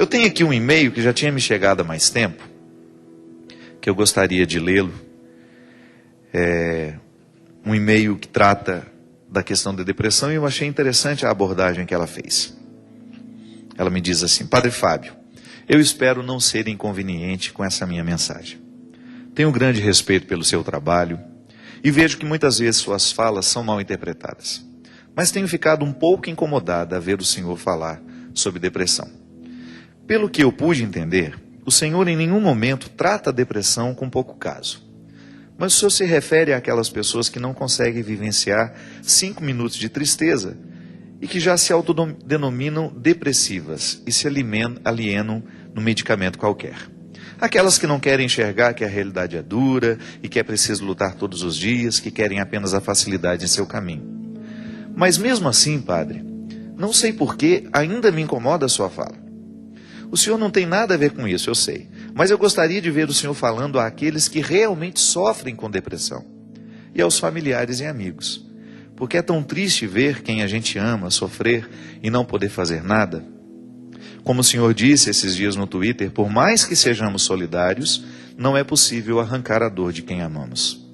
Eu tenho aqui um e-mail que já tinha me chegado há mais tempo, que eu gostaria de lê-lo. É um e-mail que trata da questão da depressão e eu achei interessante a abordagem que ela fez. Ela me diz assim: Padre Fábio, eu espero não ser inconveniente com essa minha mensagem. Tenho grande respeito pelo seu trabalho e vejo que muitas vezes suas falas são mal interpretadas. Mas tenho ficado um pouco incomodada a ver o senhor falar sobre depressão. Pelo que eu pude entender, o senhor em nenhum momento trata a depressão com pouco caso. Mas o senhor se refere àquelas pessoas que não conseguem vivenciar 5 minutos de tristeza e que já se autodenominam depressivas e se alienam no medicamento qualquer. Aquelas que não querem enxergar que a realidade é dura e que é preciso lutar todos os dias, que querem apenas a facilidade em seu caminho. Mas mesmo assim, padre, não sei por que ainda me incomoda a sua fala. O senhor não tem nada a ver com isso, eu sei. Mas eu gostaria de ver o senhor falando àqueles que realmente sofrem com depressão. E aos familiares e amigos. Porque é tão triste ver quem a gente ama sofrer e não poder fazer nada. Como o senhor disse esses dias no Twitter, por mais que sejamos solidários, não é possível arrancar a dor de quem amamos.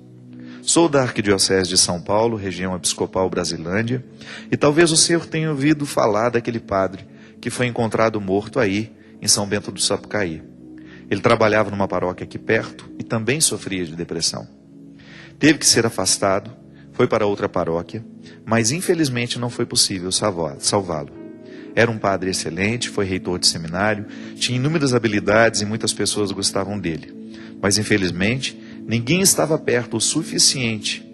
Sou da Arquidiocese de São Paulo, região episcopal Brasilândia, e talvez o senhor tenha ouvido falar daquele padre que foi encontrado morto aí, em São Bento do Sapucaí. Ele trabalhava numa paróquia aqui perto e também sofria de depressão. Teve que ser afastado, foi para outra paróquia, mas infelizmente não foi possível salvá-lo. Era um padre excelente, foi reitor de seminário, tinha inúmeras habilidades e muitas pessoas gostavam dele. Mas infelizmente, ninguém estava perto o suficiente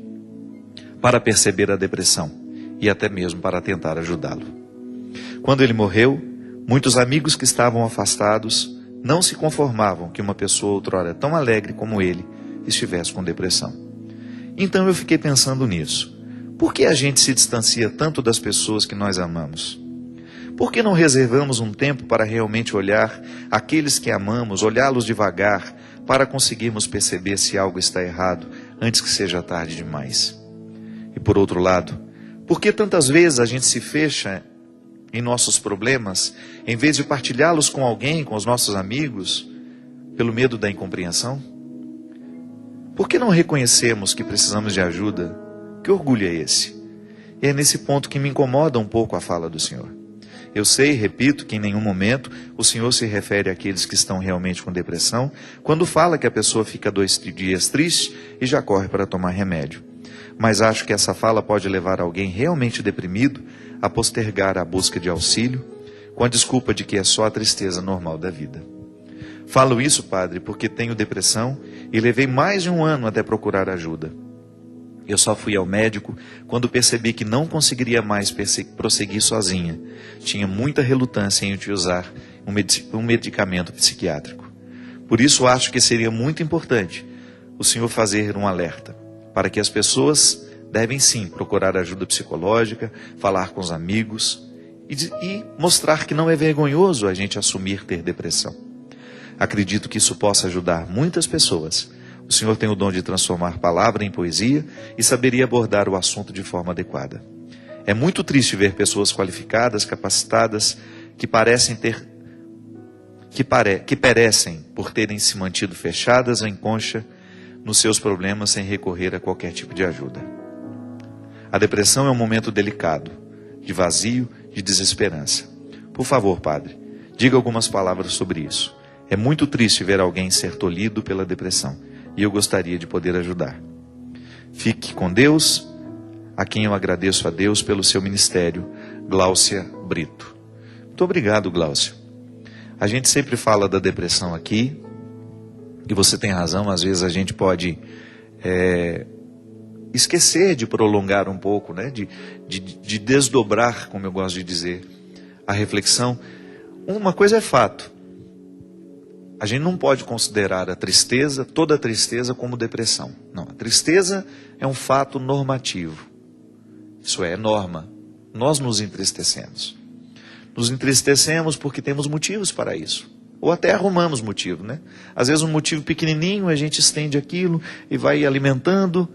para perceber a depressão e até mesmo para tentar ajudá-lo. Quando ele morreu, muitos amigos que estavam afastados não se conformavam que uma pessoa outrora tão alegre como ele estivesse com depressão. Então eu fiquei pensando nisso. Por que a gente se distancia tanto das pessoas que nós amamos? Por que não reservamos um tempo para realmente olhar aqueles que amamos, olhá-los devagar, para conseguirmos perceber se algo está errado antes que seja tarde demais? E por outro lado, por que tantas vezes a gente se fecha em nossos problemas, em vez de partilhá-los com alguém, com os nossos amigos, pelo medo da incompreensão? Por que não reconhecemos que precisamos de ajuda? Que orgulho é esse? E é nesse ponto que me incomoda um pouco a fala do Senhor. Eu sei, repito, que em nenhum momento o Senhor se refere àqueles que estão realmente com depressão, quando fala que a pessoa fica 2 dias triste e já corre para tomar remédio. Mas acho que essa fala pode levar alguém realmente deprimido a postergar a busca de auxílio, com a desculpa de que é só a tristeza normal da vida. Falo isso, padre, porque tenho depressão e levei mais de 1 ano até procurar ajuda. Eu só fui ao médico quando percebi que não conseguiria mais prosseguir sozinha. Tinha muita relutância em utilizar um medicamento psiquiátrico. Por isso acho que seria muito importante o senhor fazer um alerta, para que as pessoas devem sim procurar ajuda psicológica, falar com os amigos e mostrar que não é vergonhoso a gente assumir ter depressão. Acredito que isso possa ajudar muitas pessoas. O senhor tem o dom de transformar palavra em poesia e saberia abordar o assunto de forma adequada. É muito triste ver pessoas qualificadas, capacitadas, que perecem por terem se mantido fechadas em concha nos seus problemas sem recorrer a qualquer tipo de ajuda. A depressão é um momento delicado, de vazio, de desesperança. Por favor, padre, diga algumas palavras sobre isso. É muito triste ver alguém ser tolhido pela depressão. E eu gostaria de poder ajudar. Fique com Deus, a quem eu agradeço a Deus pelo seu ministério, Gláucia Brito. Muito obrigado, Gláucia. A gente sempre fala da depressão aqui, e você tem razão, às vezes a gente pode esquecer de prolongar um pouco, né? de desdobrar, como eu gosto de dizer, a reflexão. Uma coisa é fato. A gente não pode considerar a tristeza, toda a tristeza, como depressão. Não, a tristeza é um fato normativo. Isso é norma. Nós nos entristecemos. Nos entristecemos porque temos motivos para isso. Ou até arrumamos motivo, né? Às vezes um motivo pequenininho, a gente estende aquilo e vai alimentando.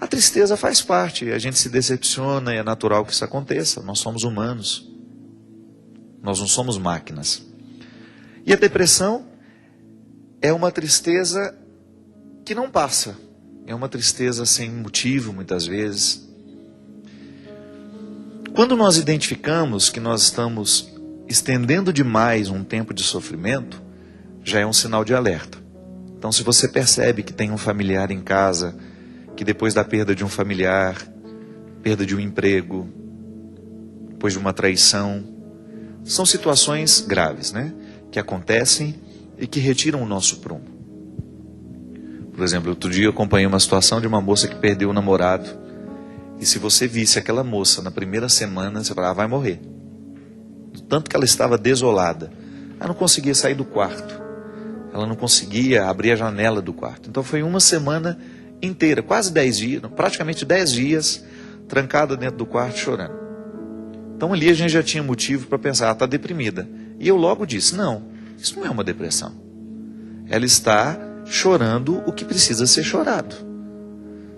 A tristeza faz parte, a gente se decepciona e é natural que isso aconteça. Nós somos humanos. Nós não somos máquinas. E a depressão é uma tristeza que não passa. É uma tristeza sem motivo, muitas vezes. Quando nós identificamos que nós estamos estendendo demais um tempo de sofrimento, já é um sinal de alerta. Então, se você percebe que tem um familiar em casa, que depois da perda de um familiar, perda de um emprego, depois de uma traição, são situações graves, né? Que acontecem e que retiram o nosso prumo. Por exemplo, outro dia eu acompanhei uma situação de uma moça que perdeu o namorado. E se você visse aquela moça na primeira semana, você falava, vai morrer. Do tanto que ela estava desolada. Ela não conseguia sair do quarto. Ela não conseguia abrir a janela do quarto. Então foi uma semana inteira, quase 10 dias, praticamente 10 dias, trancada dentro do quarto chorando. Então ali a gente já tinha motivo para pensar, ela está deprimida. E eu logo disse, não, isso não é uma depressão. Ela está chorando o que precisa ser chorado.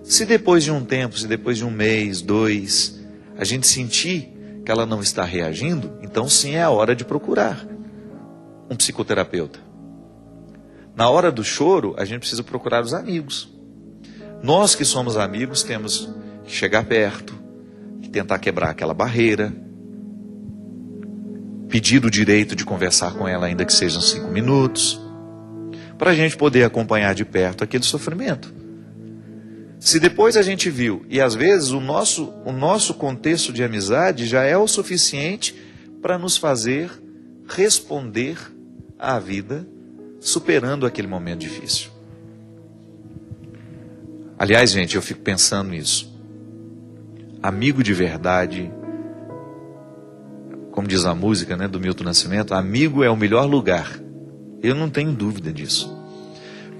Se depois de um tempo, se depois de um mês, 2, a gente sentir que ela não está reagindo, então sim é a hora de procurar um psicoterapeuta. Na hora do choro, a gente precisa procurar os amigos. Nós que somos amigos temos que chegar perto, que tentar quebrar aquela barreira, pedir o direito de conversar com ela, ainda que sejam 5 minutos, para a gente poder acompanhar de perto aquele sofrimento. Se depois a gente viu, e às vezes o nosso contexto de amizade já é o suficiente para nos fazer responder à vida, superando aquele momento difícil. Aliás, gente, eu fico pensando nisso. Amigo de verdade, como diz a música, né, do Milton Nascimento, amigo é o melhor lugar. Eu não tenho dúvida disso.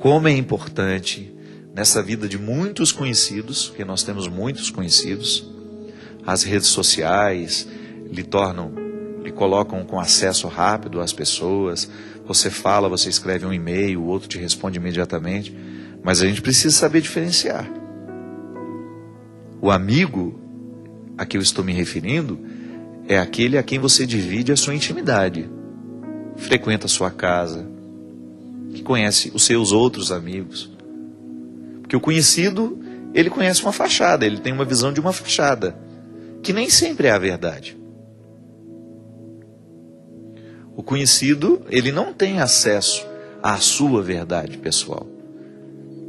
Como é importante nessa vida de muitos conhecidos, porque nós temos muitos conhecidos, as redes sociais lhe colocam com acesso rápido às pessoas. Você fala, você escreve um e-mail, o outro te responde imediatamente. Mas a gente precisa saber diferenciar. O amigo a que eu estou me referindo é aquele a quem você divide a sua intimidade. Frequenta a sua casa, que conhece os seus outros amigos. Porque o conhecido, ele conhece uma fachada, ele tem uma visão de uma fachada, que nem sempre é a verdade. O conhecido, ele não tem acesso à sua verdade pessoal.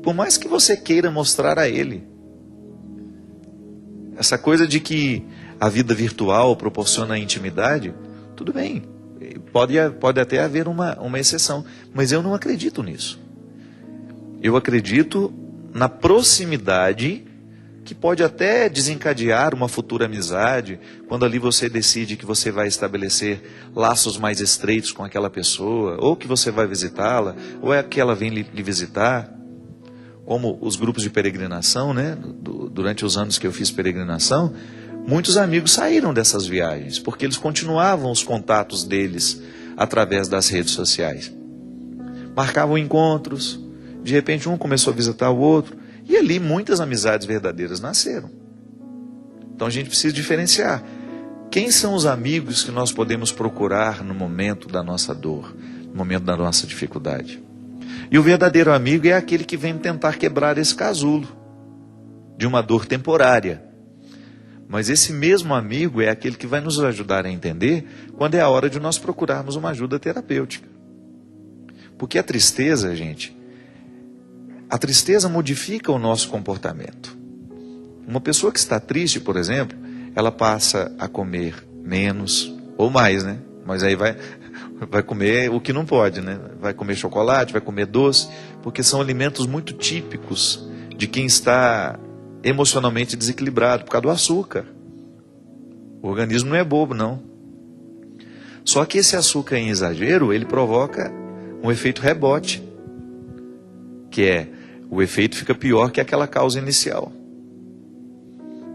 Por mais que você queira mostrar a ele. Essa coisa de que a vida virtual proporciona intimidade, tudo bem. Pode até haver uma exceção, mas eu não acredito nisso. Eu acredito na proximidade que pode até desencadear uma futura amizade, quando ali você decide que você vai estabelecer laços mais estreitos com aquela pessoa, ou que você vai visitá-la, ou é que ela vem lhe visitar. Como os grupos de peregrinação, né? Durante os anos que eu fiz peregrinação, muitos amigos saíram dessas viagens, porque eles continuavam os contatos deles através das redes sociais. Marcavam encontros, de repente um começou a visitar o outro, e ali muitas amizades verdadeiras nasceram. Então a gente precisa diferenciar. Quem são os amigos que nós podemos procurar no momento da nossa dor, no momento da nossa dificuldade? E o verdadeiro amigo é aquele que vem tentar quebrar esse casulo de uma dor temporária. Mas esse mesmo amigo é aquele que vai nos ajudar a entender quando é a hora de nós procurarmos uma ajuda terapêutica. Porque a tristeza, gente, a tristeza modifica o nosso comportamento. Uma pessoa que está triste, por exemplo, ela passa a comer menos ou mais, né? Mas aí vai comer o que não pode, né? Vai comer chocolate, vai comer doce, porque são alimentos muito típicos de quem está emocionalmente desequilibrado por causa do açúcar. O organismo não é bobo, não. Só que esse açúcar em exagero, ele provoca um efeito rebote, que é, o efeito fica pior que aquela causa inicial.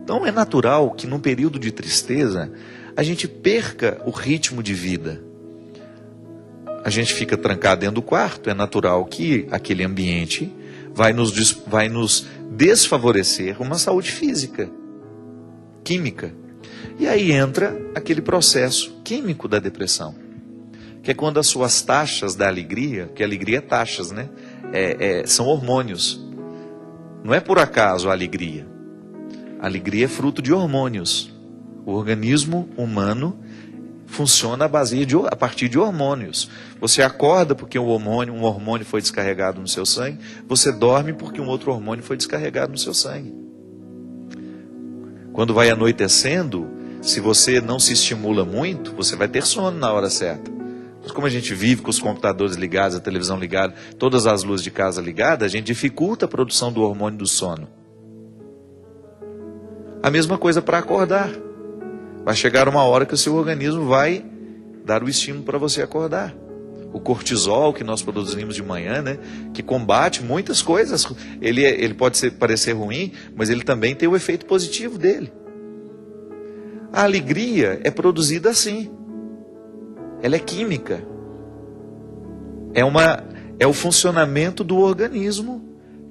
Então é natural que num período de tristeza, a gente perca o ritmo de vida. A gente fica trancado dentro do quarto, é natural que aquele ambiente vai nos desfavorecer uma saúde física, química. E aí entra aquele processo químico da depressão. que é quando as suas taxas da alegria, que alegria é taxas, né? São hormônios. Não é por acaso a alegria. A alegria é fruto de hormônios. O organismo humano funciona a partir de hormônios. Você acorda porque um hormônio foi descarregado no seu sangue. Você dorme porque um outro hormônio foi descarregado no seu sangue. Quando vai anoitecendo, se você não se estimula muito, você vai ter sono na hora certa. Mas como a gente vive com os computadores ligados, a televisão ligada, todas as luzes de casa ligadas, a gente dificulta a produção do hormônio do sono. A mesma coisa para acordar. Vai chegar uma hora que o seu organismo vai dar o estímulo para você acordar. O cortisol que nós produzimos de manhã, né, que combate muitas coisas. Ele pode parecer ruim, mas ele também tem o efeito positivo dele. A alegria é produzida assim. Ela é química. É o funcionamento do organismo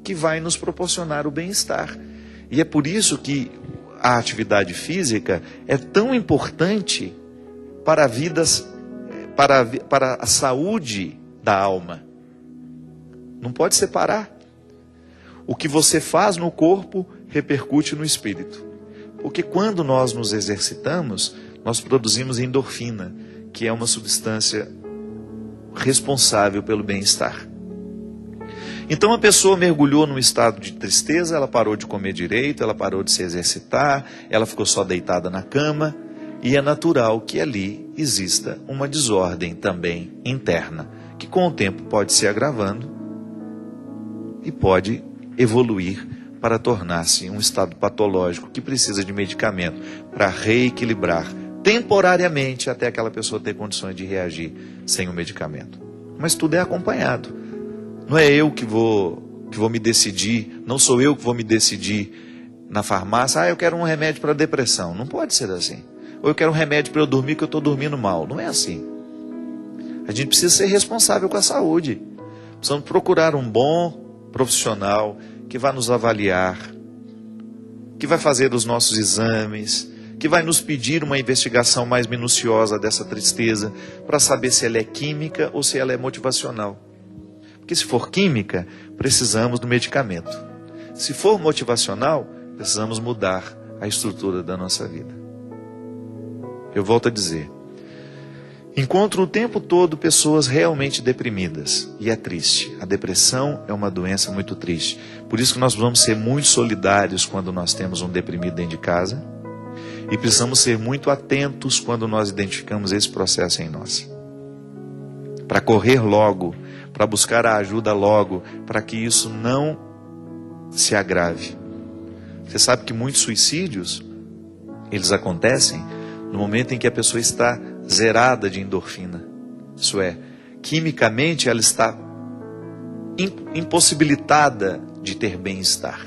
que vai nos proporcionar o bem-estar. E é por isso que a atividade física é tão importante para a saúde da alma. Não pode separar. O que você faz no corpo repercute no espírito. Porque quando nós nos exercitamos, nós produzimos endorfina, que é uma substância responsável pelo bem-estar. Então a pessoa mergulhou num estado de tristeza, ela parou de comer direito, ela parou de se exercitar, ela ficou só deitada na cama, e é natural que ali exista uma desordem também interna, que com o tempo pode se agravando e pode evoluir para tornar-se um estado patológico que precisa de medicamento para reequilibrar temporariamente até aquela pessoa ter condições de reagir sem o medicamento. Mas tudo é acompanhado. Não é eu que vou me decidir, não sou eu que vou me decidir na farmácia, eu quero um remédio para depressão. Não pode ser assim. Ou eu quero um remédio para eu dormir que eu estou dormindo mal. Não é assim. A gente precisa ser responsável com a saúde. Precisamos procurar um bom profissional que vai nos avaliar, que vai fazer os nossos exames, que vai nos pedir uma investigação mais minuciosa dessa tristeza, para saber se ela é química ou se ela é motivacional. Porque se for química, precisamos do medicamento. Se for motivacional, precisamos mudar a estrutura da nossa vida. Eu volto a dizer, encontro o tempo todo pessoas realmente deprimidas, e é triste. A depressão é uma doença muito triste. Por isso que nós vamos ser muito solidários quando nós temos um deprimido dentro de casa, e precisamos ser muito atentos quando nós identificamos esse processo em nós. Para correr logo, para buscar a ajuda logo, para que isso não se agrave. Você sabe que muitos suicídios, eles acontecem no momento em que a pessoa está zerada de endorfina. Isso é, quimicamente ela está impossibilitada de ter bem-estar.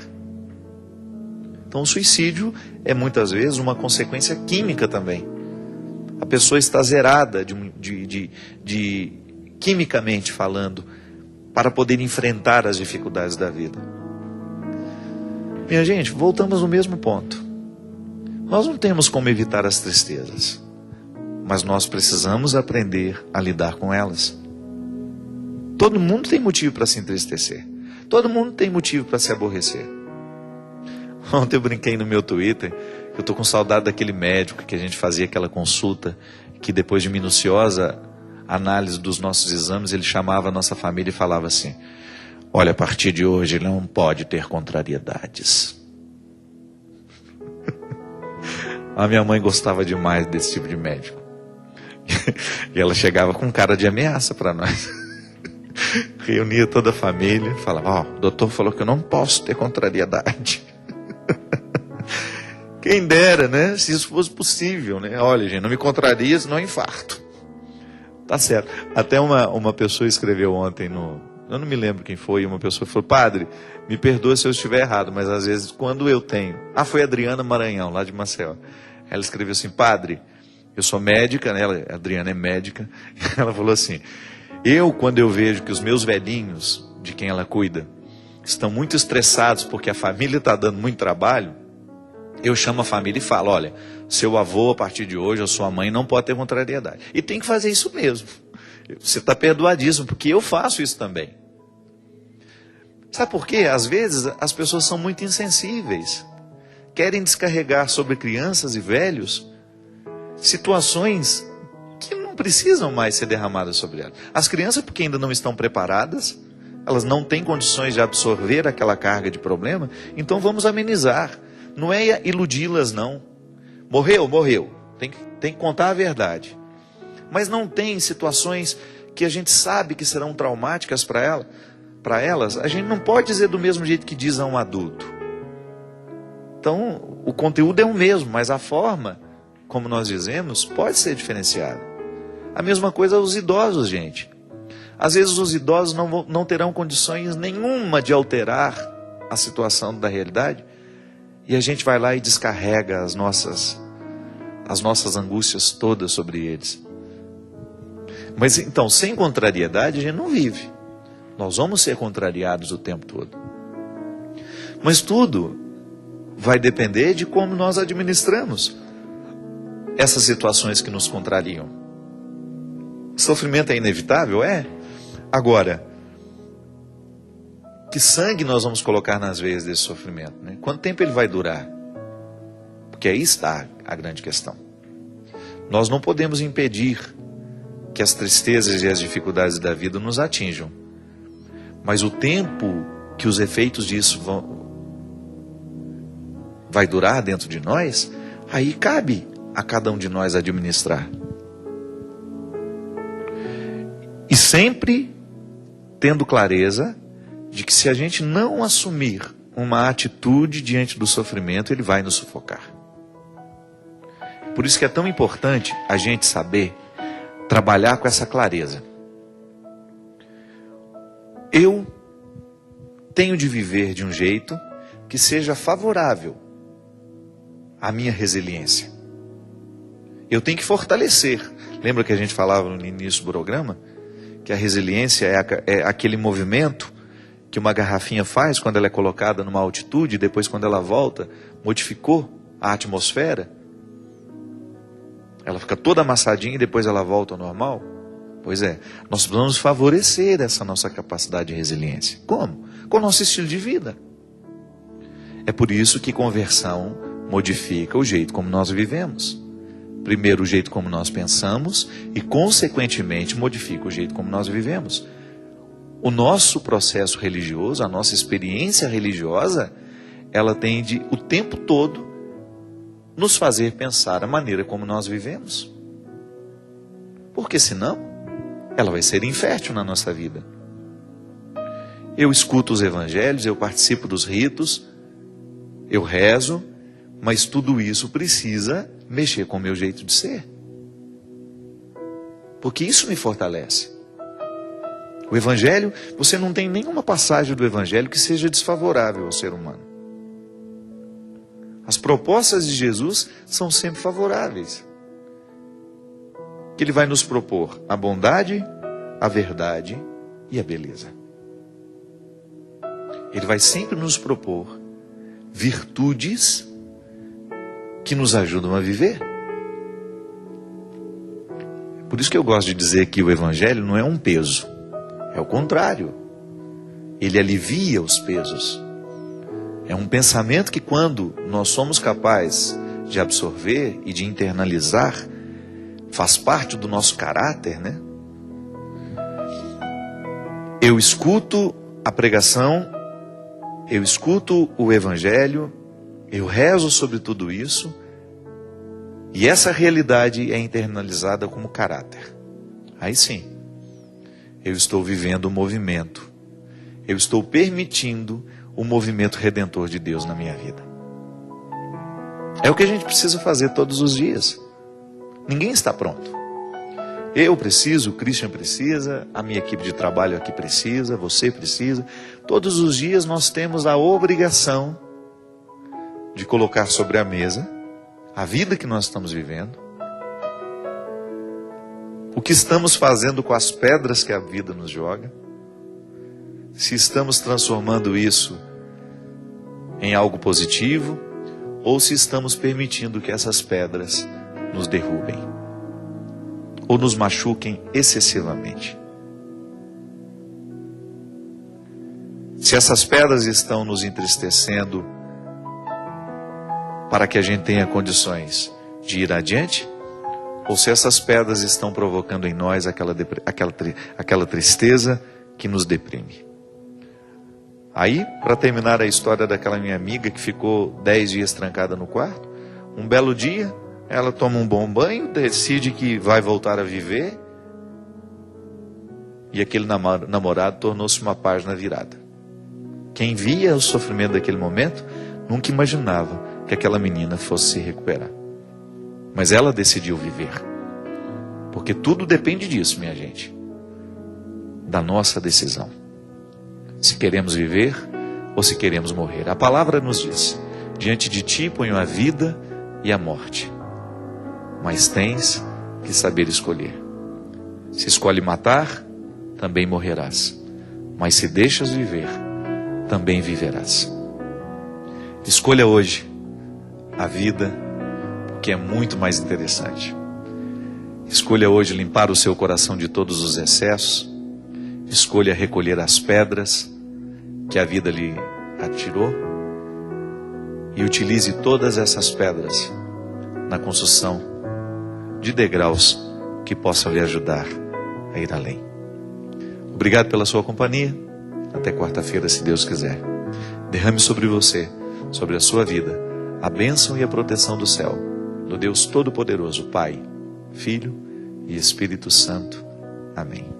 Então o suicídio é muitas vezes uma consequência química também. A pessoa está zerada quimicamente falando, para poder enfrentar as dificuldades da vida. Minha gente, voltamos ao mesmo ponto. Nós não temos como evitar as tristezas, mas nós precisamos aprender a lidar com elas. Todo mundo tem motivo para se entristecer. Todo mundo tem motivo para se aborrecer. Ontem eu brinquei no meu Twitter, eu estou com saudade daquele médico que a gente fazia aquela consulta, que depois de minuciosa análise dos nossos exames, ele chamava a nossa família e falava assim: olha, a partir de hoje ele não pode ter contrariedades. A minha mãe gostava demais desse tipo de médico. E ela chegava com cara de ameaça para nós. Reunia toda a família, falava: o doutor falou que eu não posso ter contrariedade. Quem dera, né? Se isso fosse possível, né? Olha, gente, não me contraria, senão eu infarto. Tá certo. Até uma pessoa escreveu ontem eu não me lembro quem foi, uma pessoa falou: padre, me perdoa se eu estiver errado, mas às vezes quando eu tenho... foi a Adriana Maranhão, lá de Maceió. Ela escreveu assim: padre, eu sou médica, né? A Adriana é médica. Ela falou assim: quando eu vejo que os meus velhinhos, de quem ela cuida, estão muito estressados porque a família está dando muito trabalho, eu chamo a família e falo: olha, seu avô a partir de hoje, ou sua mãe não pode ter contrariedade. E tem que fazer isso mesmo. Você está perdoadíssimo, porque eu faço isso também. Sabe por quê? Às vezes as pessoas são muito insensíveis. Querem descarregar sobre crianças e velhos situações que não precisam mais ser derramadas sobre elas. As crianças, porque ainda não estão preparadas, elas não têm condições de absorver aquela carga de problema, então vamos amenizar. Não é iludi-las, não. Morreu. Tem que contar a verdade. Mas não tem situações que a gente sabe que serão traumáticas para elas, a gente não pode dizer do mesmo jeito que diz a um adulto. Então, o conteúdo é o mesmo, mas a forma, como nós dizemos, pode ser diferenciada. A mesma coisa os idosos, gente. Às vezes os idosos não terão condições nenhuma de alterar a situação da realidade, e a gente vai lá e descarrega as nossas angústias todas sobre eles. Mas então, sem contrariedade, a gente não vive. Nós vamos ser contrariados o tempo todo. Mas tudo vai depender de como nós administramos essas situações que nos contrariam. Sofrimento é inevitável? É. Agora, que sangue nós vamos colocar nas veias desse sofrimento, né? Quanto tempo ele vai durar? Porque aí está a grande questão. Nós não podemos impedir que as tristezas e as dificuldades da vida nos atinjam. Mas o tempo que os efeitos disso vai durar dentro de nós, aí cabe a cada um de nós administrar. E sempre tendo clareza de que se a gente não assumir uma atitude diante do sofrimento, ele vai nos sufocar. Por isso que é tão importante a gente saber trabalhar com essa clareza. Eu tenho de viver de um jeito que seja favorável à minha resiliência. Eu tenho que fortalecer. Lembra que a gente falava no início do programa? Que a resiliência é aquele movimento que uma garrafinha faz quando ela é colocada numa altitude e depois quando ela volta, modificou a atmosfera. Ela fica toda amassadinha e depois ela volta ao normal. Pois é, nós precisamos favorecer essa nossa capacidade de resiliência. Como? Com o nosso estilo de vida. É por isso que conversão modifica o jeito como nós vivemos. Primeiro, o jeito como nós pensamos e, consequentemente, modifica o jeito como nós vivemos. O nosso processo religioso, a nossa experiência religiosa, ela tem de, o tempo todo, nos fazer pensar a maneira como nós vivemos. Porque senão, ela vai ser infértil na nossa vida. Eu escuto os evangelhos, eu participo dos ritos, eu rezo, mas tudo isso precisa mexer com o meu jeito de ser. Porque isso me fortalece. O evangelho, você não tem nenhuma passagem do evangelho que seja desfavorável ao ser humano. As propostas de Jesus são sempre favoráveis. Que ele vai nos propor a bondade, a verdade e a beleza. Ele vai sempre nos propor virtudes que nos ajudam a viver. Por isso que eu gosto de dizer que o evangelho não é um peso. É o contrário. Ele alivia os pesos. É um pensamento que quando nós somos capazes de absorver e de internalizar, faz parte do nosso caráter, né? Eu escuto a pregação, eu escuto o evangelho, eu rezo sobre tudo isso, e essa realidade é internalizada como caráter. Aí sim, eu estou vivendo o movimento, eu estou permitindo o movimento redentor de Deus na minha vida. É o que a gente precisa fazer todos os dias. Ninguém está pronto. Eu preciso, o Christian precisa, a minha equipe de trabalho aqui precisa, você precisa. Todos os dias nós temos a obrigação de colocar sobre a mesa a vida que nós estamos vivendo, o que estamos fazendo com as pedras que a vida nos joga, se estamos transformando isso em algo positivo, ou se estamos permitindo que essas pedras nos derrubem. ou nos machuquem excessivamente. Se essas pedras estão nos entristecendo para que a gente tenha condições de ir adiante, ou se essas pedras estão provocando em nós aquela tristeza que nos deprime. Aí, para terminar a história daquela minha amiga que ficou 10 dias trancada no quarto, um belo dia, ela toma um bom banho, decide que vai voltar a viver, e aquele namorado tornou-se uma página virada. Quem via o sofrimento daquele momento, nunca imaginava que aquela menina fosse se recuperar. Mas ela decidiu viver. Porque tudo depende disso, minha gente. Da nossa decisão. Se queremos viver ou se queremos morrer. A palavra nos diz: diante de ti ponho a vida e a morte. Mas tens que saber escolher. Se escolhe matar, também morrerás. Mas se deixas viver, também viverás. Escolha hoje a vida, que é muito mais interessante. Escolha hoje limpar o seu coração de todos os excessos. Escolha recolher as pedras que a vida lhe atirou e utilize todas essas pedras na construção de degraus que possam lhe ajudar a ir além. Obrigado pela sua companhia. Até quarta-feira, se Deus quiser. Derrame sobre você, sobre a sua vida, a bênção e a proteção do céu, do Deus Todo-Poderoso, Pai, Filho e Espírito Santo. Amém.